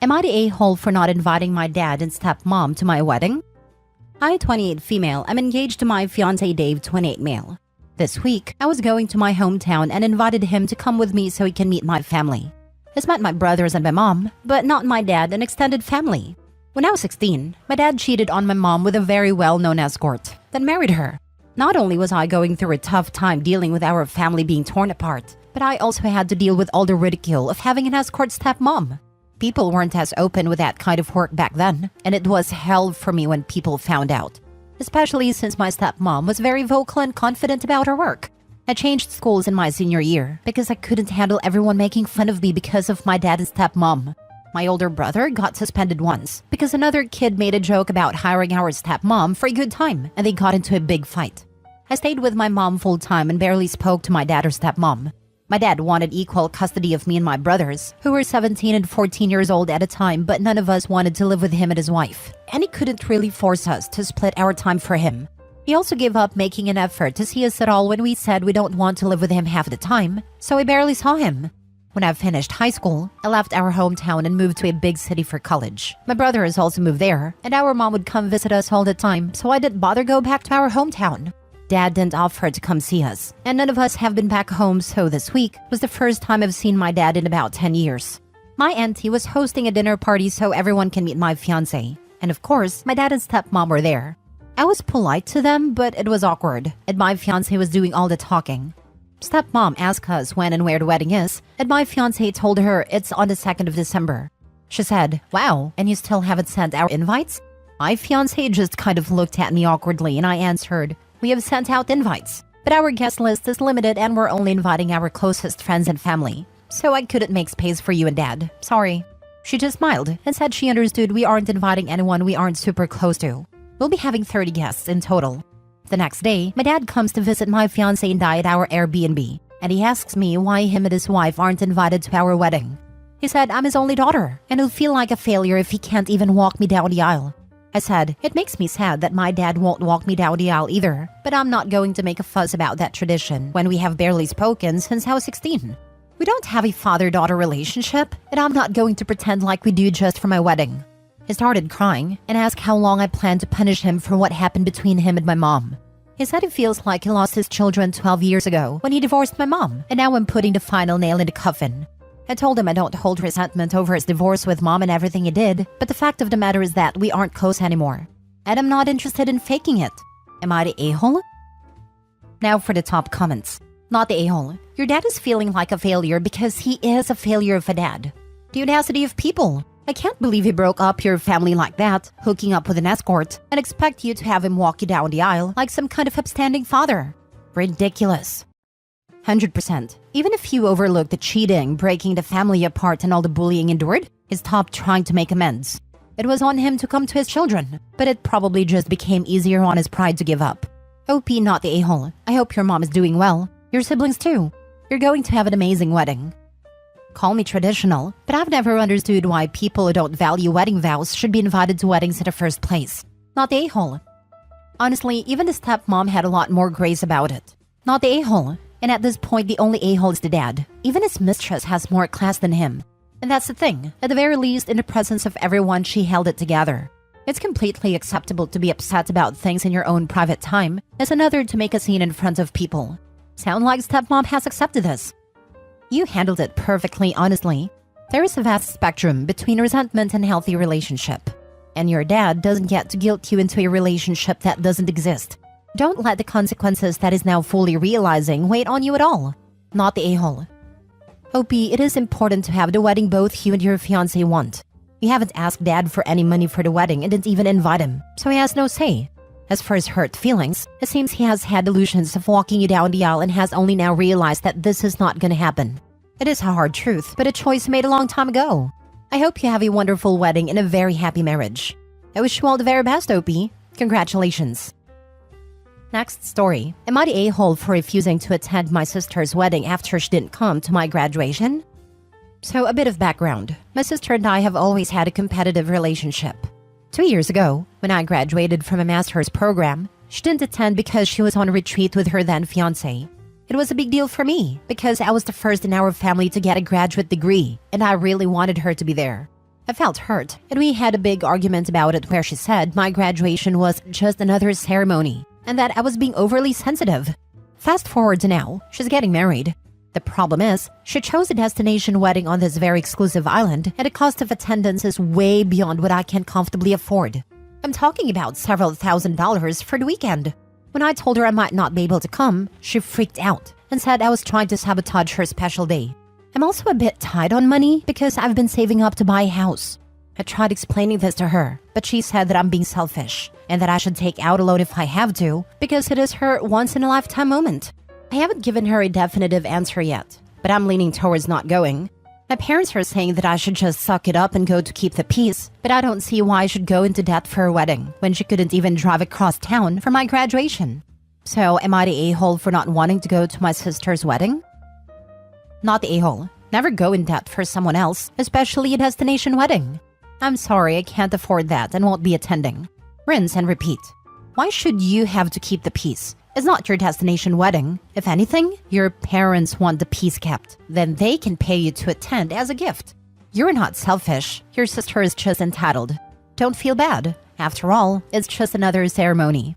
Am I the a-hole for not inviting my dad and stepmom to my wedding? I, 28 female, am engaged to my fiancé Dave, 28 male. This week, I was going to my hometown and invited him to come with me so he can meet my family. He's met my brothers and my mom, but not my dad and extended family. When I was 16, my dad cheated on my mom with a very well-known escort, then married her. Not only was I going through a tough time dealing with our family being torn apart, but I also had to deal with all the ridicule of having an escort stepmom. People weren't as open with that kind of work back then, and it was hell for me when people found out. Especially since my stepmom was very vocal and confident about her work. I changed schools in my senior year because I couldn't handle everyone making fun of me because of my dad and stepmom. My older brother got suspended once because another kid made a joke about hiring our stepmom for a good time, and they got into a big fight. I stayed with my mom full-time and barely spoke to my dad or stepmom. My dad wanted equal custody of me and my brothers, who were 17 and 14 years old at a time, but none of us wanted to live with him and his wife, and he couldn't really force us to split our time for him. He also gave up making an effort to see us at all when we said we don't want to live with him half the time, so we barely saw him. When I finished high school, I left our hometown and moved to a big city for college. My brothers also moved there, and our mom would come visit us all the time, so I didn't bother go back to our hometown. Dad didn't offer to come see us, and none of us have been back home, so this week was the first time I've seen my dad in about 10 years. My auntie was hosting a dinner party so everyone can meet my fiancé, and of course, my dad and stepmom were there. I was polite to them, but it was awkward, and my fiancé was doing all the talking. Stepmom asked us when and where the wedding is, and my fiancé told her it's on the 2nd of December. She said, "Wow, and you still haven't sent our invites?" My fiancé just kind of looked at me awkwardly, and I answered, "We have sent out invites, but our guest list is limited and we're only inviting our closest friends and family, so I couldn't make space for you and Dad. Sorry." She just smiled and said she understood we aren't inviting anyone we aren't super close to. We'll be having 30 guests in total. The next day, my dad comes to visit my fiancé and I at our Airbnb, and he asks me why him and his wife aren't invited to our wedding. He said I'm his only daughter, and he'll feel like a failure if he can't even walk me down the aisle. I said, it makes me sad that my dad won't walk me down the aisle either, but I'm not going to make a fuss about that tradition when we have barely spoken since I was 16. We don't have a father-daughter relationship, and I'm not going to pretend like we do just for my wedding. He started crying and asked how long I plan to punish him for what happened between him and my mom. He said he feels like he lost his children 12 years ago when he divorced my mom, and now I'm putting the final nail in the coffin. I told him I don't hold resentment over his divorce with mom and everything he did, but the fact of the matter is that we aren't close anymore. And I'm not interested in faking it. Am I the a-hole? Now for the top comments. Not the a-hole. Your dad is feeling like a failure because he is a failure of a dad. The audacity of people. I can't believe he broke up your family like that, hooking up with an escort, and expect you to have him walk you down the aisle like some kind of upstanding father. Ridiculous. 100%. Even if you overlook the cheating, breaking the family apart, and all the bullying endured, he stopped trying to make amends. It was on him to come to his children, but it probably just became easier on his pride to give up. OP, not the a-hole. I hope your mom is doing well. Your siblings too. You're going to have an amazing wedding. Call me traditional, but I've never understood why people who don't value wedding vows should be invited to weddings in the first place. Not the a-hole. Honestly, even the stepmom had a lot more grace about it. Not the a-hole. And at this point, the only a-hole is the dad. Even his mistress has more class than him. And that's the thing. At the very least, in the presence of everyone, she held it together. It's completely acceptable to be upset about things in your own private time, as another to make a scene in front of people. Sound like stepmom has accepted this. You handled it perfectly, honestly. There is a vast spectrum between resentment and healthy relationship. And your dad doesn't get to guilt you into a relationship that doesn't exist. Don't let the consequences that is now fully realizing wait on you at all. Not the a-hole. OP, it is important to have the wedding both you and your fiancé want. You haven't asked Dad for any money for the wedding and didn't even invite him, so he has no say. As for his hurt feelings, it seems he has had illusions of walking you down the aisle and has only now realized that this is not gonna happen. It is a hard truth, but a choice made a long time ago. I hope you have a wonderful wedding and a very happy marriage. I wish you all the very best, OP. Congratulations. Next story. Am I the a-hole for refusing to attend my sister's wedding after she didn't come to my graduation? So a bit of background. My sister and I have always had a competitive relationship. 2 years ago, when I graduated from a master's program, she didn't attend because she was on a retreat with her then fiancé. It was a big deal for me because I was the first in our family to get a graduate degree, and I really wanted her to be there. I felt hurt, and we had a big argument about it where she said my graduation was just another ceremony and that I was being overly sensitive. Fast forward to now, she's getting married. The problem is, she chose a destination wedding on this very exclusive island, and the cost of attendance is way beyond what I can comfortably afford. I'm talking about several $1,000s for the weekend. When I told her I might not be able to come, she freaked out and said I was trying to sabotage her special day. I'm also a bit tight on money because I've been saving up to buy a house. I tried explaining this to her, but she said that I'm being selfish and that I should take out a loan if I have to because it is her once-in-a-lifetime moment. I haven't given her a definitive answer yet, but I'm leaning towards not going. My parents are saying that I should just suck it up and go to keep the peace, but I don't see why I should go into debt for a wedding when she couldn't even drive across town for my graduation. So am I the a-hole for not wanting to go to my sister's wedding? Not the a-hole. Never go in debt for someone else, especially a destination wedding. I'm sorry, I can't afford that and won't be attending. Rinse and repeat. Why should you have to keep the peace? It's not your destination wedding. If anything, your parents want the peace kept. Then they can pay you to attend as a gift. You're not selfish. Your sister is just entitled. Don't feel bad. After all, it's just another ceremony.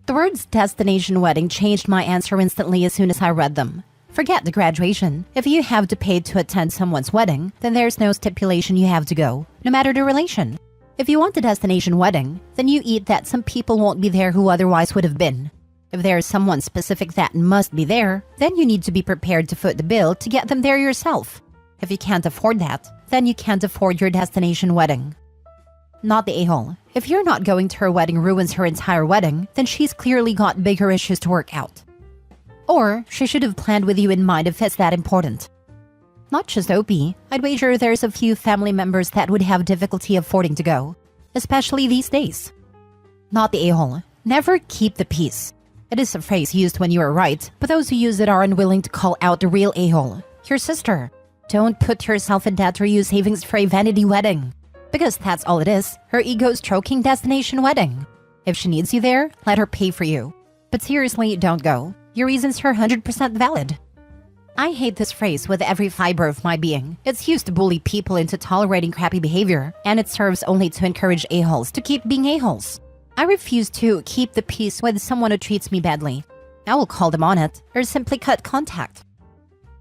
The words destination wedding changed my answer instantly as soon as I read them. Forget the graduation. If you have to pay to attend someone's wedding, then there's no stipulation you have to go, no matter the relation. If you want a destination wedding, then you eat that some people won't be there who otherwise would have been. If there is someone specific that must be there, then you need to be prepared to foot the bill to get them there yourself. If you can't afford that, then you can't afford your destination wedding. Not the a-hole. If you're not going to her wedding ruins her entire wedding, then she's clearly got bigger issues to work out. Or she should have planned with you in mind if it's that important. Not just OP, I'd wager there's a few family members that would have difficulty affording to go, especially these days. Not the a-hole. Never keep the peace. It is a phrase used when you are right, but those who use it are unwilling to call out the real a-hole, your sister. Don't put yourself in debt or use savings for a vanity wedding. Because that's all it is, her ego-stroking destination wedding. If she needs you there, let her pay for you. But seriously, don't go. Your reasons are 100% valid. I hate this phrase with every fiber of my being. It's used to bully people into tolerating crappy behavior, and it serves only to encourage a-holes to keep being a-holes. I refuse to keep the peace with someone who treats me badly. I will call them on it, or simply cut contact.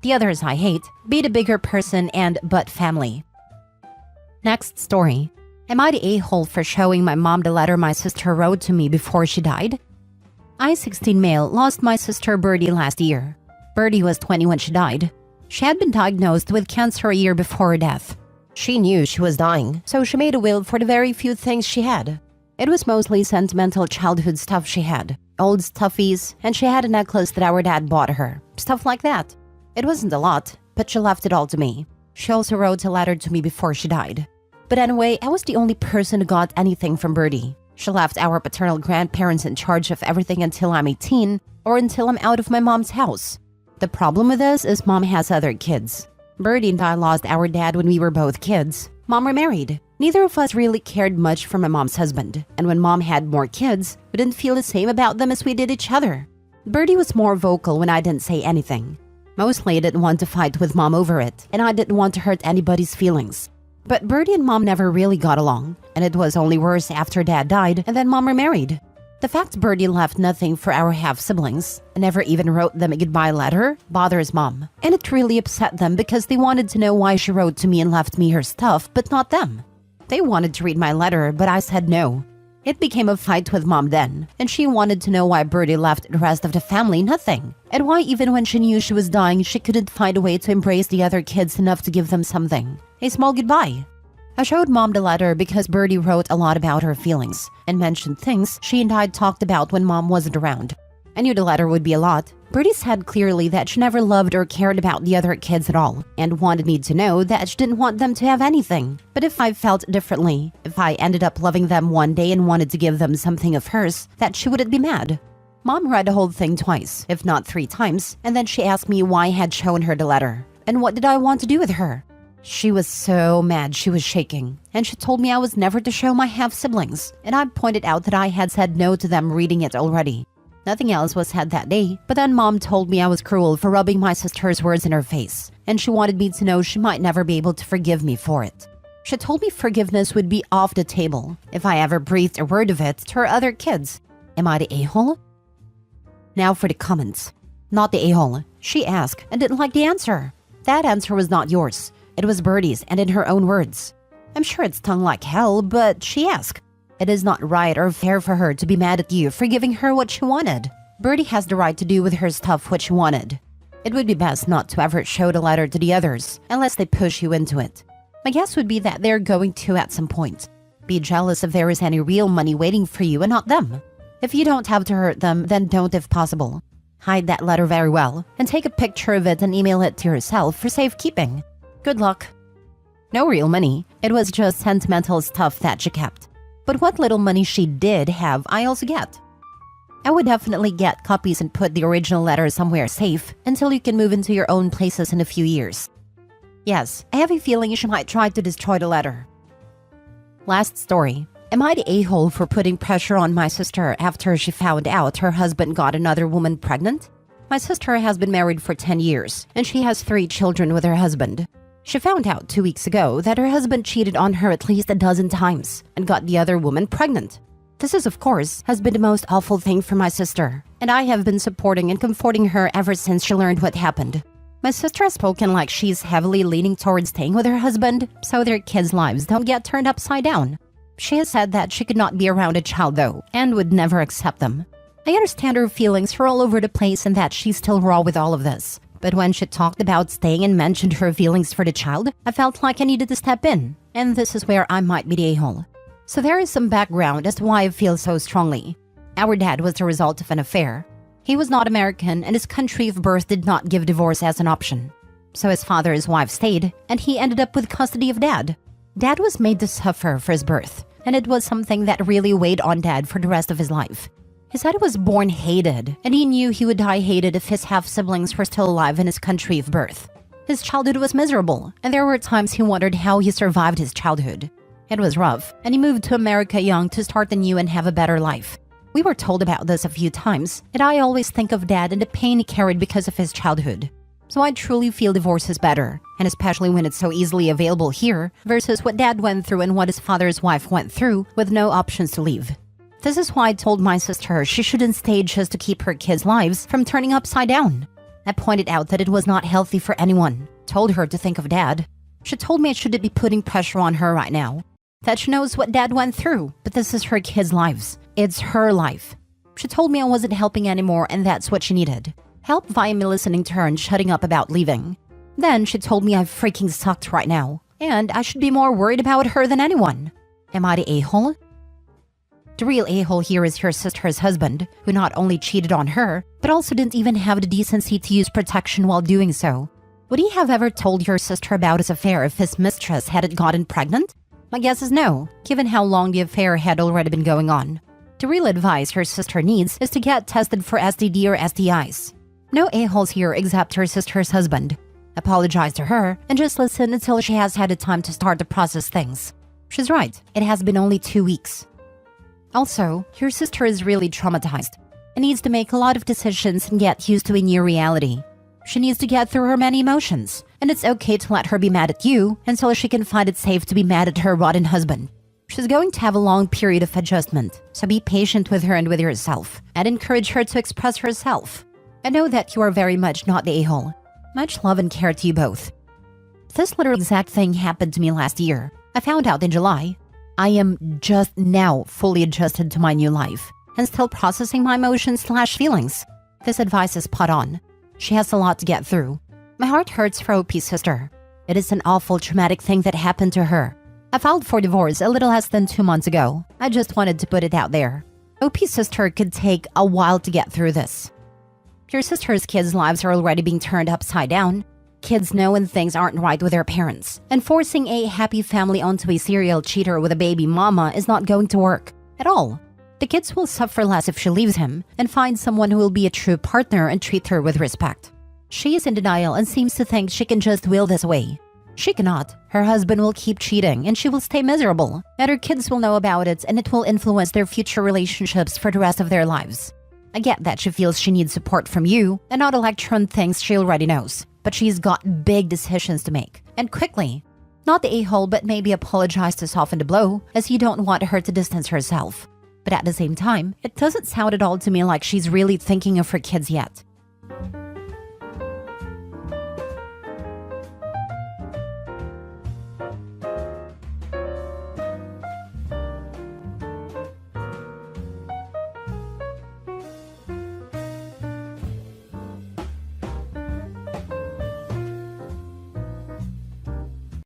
The others I hate, be the bigger person and but family. Next story. Am I the a-hole for showing my mom the letter my sister wrote to me before she died? I, 16 male, lost my sister Birdie last year. Birdie was 20 when she died. She had been diagnosed with cancer a year before her death. She knew she was dying, so she made a will for the very few things she had. It was mostly sentimental childhood stuff she had. Old stuffies, and she had a necklace that our dad bought her. Stuff like that. It wasn't a lot, but she left it all to me. She also wrote a letter to me before she died. But anyway, I was the only person who got anything from Birdie. She left our paternal grandparents in charge of everything until I'm 18, or until I'm out of my mom's house. The problem with this is Mom has other kids. Birdie and I lost our dad when we were both kids. Mom remarried. Neither of us really cared much for my mom's husband, and when Mom had more kids, we didn't feel the same about them as we did each other. Birdie was more vocal when I didn't say anything. Mostly I didn't want to fight with Mom over it, and I didn't want to hurt anybody's feelings. But Birdie and Mom never really got along, and it was only worse after Dad died and then Mom remarried. The fact Birdie left nothing for our half-siblings and never even wrote them a goodbye letter bothers Mom, and it really upset them because they wanted to know why she wrote to me and left me her stuff, but not them. They wanted to read my letter, but I said no. It became a fight with Mom then, and she wanted to know why Birdie left the rest of the family nothing, and why even when she knew she was dying, she couldn't find a way to embrace the other kids enough to give them something. A small goodbye. I showed Mom the letter because Birdie wrote a lot about her feelings and mentioned things she and I talked about when Mom wasn't around. I knew the letter would be a lot. Birdie said clearly that she never loved or cared about the other kids at all and wanted me to know that she didn't want them to have anything. But if I felt differently, if I ended up loving them one day and wanted to give them something of hers, that she wouldn't be mad. Mom read the whole thing twice, if not 3 times, and then she asked me why I had shown her the letter and what did I want to do with her. She was so mad she was shaking, and she told me I was never to show my half-siblings, and I pointed out that I had said no to them reading it already. Nothing else was said that day, but then Mom told me I was cruel for rubbing my sister's words in her face, and she wanted me to know she might never be able to forgive me for it. She told me forgiveness would be off the table if I ever breathed a word of it to her other kids. Am I the a-hole? Now for the comments. Not the a-hole. She asked and didn't like the answer. That answer was not yours. It was Birdie's and in her own words. I'm sure it stung like hell, but she asked. It is not right or fair for her to be mad at you for giving her what she wanted. Birdie has the right to do with her stuff what she wanted. It would be best not to ever show the letter to the others unless they push you into it. My guess would be that they're going to at some point. Be jealous if there is any real money waiting for you and not them. If you don't have to hurt them, then don't if possible. Hide that letter very well and take a picture of it and email it to yourself for safekeeping. Good luck. No real money. It was just sentimental stuff that she kept. But what little money she did have, I also get. I would definitely get copies and put the original letter somewhere safe until you can move into your own places in a few years. Yes, I have a feeling she might try to destroy the letter. Last story. Am I the a-hole for putting pressure on my sister after she found out her husband got another woman pregnant? My sister has been married for 10 years, and she has 3 children with her husband. She found out 2 weeks ago that her husband cheated on her at least a dozen times and got the other woman pregnant. This is, of course, has been the most awful thing for my sister, and I have been supporting and comforting her ever since she learned what happened. My sister has spoken like she's heavily leaning towards staying with her husband so their kids' lives don't get turned upside down. She has said that she could not be around a child though, and would never accept them. I understand her feelings are all over the place and that she's still raw with all of this. But when she talked about staying and mentioned her feelings for the child, I felt like I needed to step in, and this is where I might be the a-hole. So there is some background as to why I feel so strongly. Our dad was the result of an affair. He was not American, and his country of birth did not give divorce as an option. So his father's wife stayed, and he ended up with custody of Dad. Dad was made to suffer for his birth, and it was something that really weighed on Dad for the rest of his life. He said he was born hated, and he knew he would die hated if his half-siblings were still alive in his country of birth. His childhood was miserable, and there were times he wondered how he survived his childhood. It was rough, and he moved to America young to start anew and have a better life. We were told about this a few times, and I always think of Dad and the pain he carried because of his childhood. So I truly feel divorce is better, and especially when it's so easily available here, versus what Dad went through and what his father's wife went through with no options to leave. This is why I told my sister she shouldn't stay just to keep her kids' lives from turning upside down. I pointed out that it was not healthy for anyone, told her to think of Dad. She told me I shouldn't be putting pressure on her right now. That she knows what Dad went through, but this is her kids' lives. It's her life. She told me I wasn't helping anymore and that's what she needed. Help via me listening to her and shutting up about leaving. Then she told me I freaking sucked right now, and I should be more worried about her than anyone. Am I the a-hole? The real a-hole here is her sister's husband, who not only cheated on her, but also didn't even have the decency to use protection while doing so. Would he have ever told your sister about his affair if his mistress hadn't gotten pregnant? My guess is no, given how long the affair had already been going on. The real advice her sister needs is to get tested for STD or STIs. No a-holes here except her sister's husband. Apologize to her and just listen until she has had the time to start to process things. She's right, it has been only 2 weeks. Also, your sister is really traumatized and needs to make a lot of decisions and get used to a new reality. She needs to get through her many emotions, and it's okay to let her be mad at you until she can find it safe to be mad at her rotten husband. She's going to have a long period of adjustment, so be patient with her and with yourself, and encourage her to express herself. I know that you are very much not the a-hole. Much love and care to you both. This literal exact thing happened to me last year. I found out in July. I am just now fully adjusted to my new life, and still processing my emotions/feelings. This advice is spot on. She has a lot to get through. My heart hurts for OP's sister. It is an awful traumatic thing that happened to her. I filed for divorce a little less than 2 months ago. I just wanted to put it out there. OP's sister could take a while to get through this. Your sister's kids' lives are already being turned upside down. Kids know when things aren't right with their parents, and forcing a happy family onto a serial cheater with a baby mama is not going to work at all. The kids will suffer less if she leaves him and finds someone who will be a true partner and treat her with respect. She is in denial and seems to think she can just will this away. She cannot. Her husband will keep cheating and she will stay miserable, and her kids will know about it and it will influence their future relationships for the rest of their lives. I get that she feels she needs support from you and not a lecture on things she already knows, but she's got big decisions to make, and quickly. Not the a-hole, but maybe apologize to soften the blow, as you don't want her to distance herself. But at the same time, it doesn't sound at all to me like she's really thinking of her kids yet.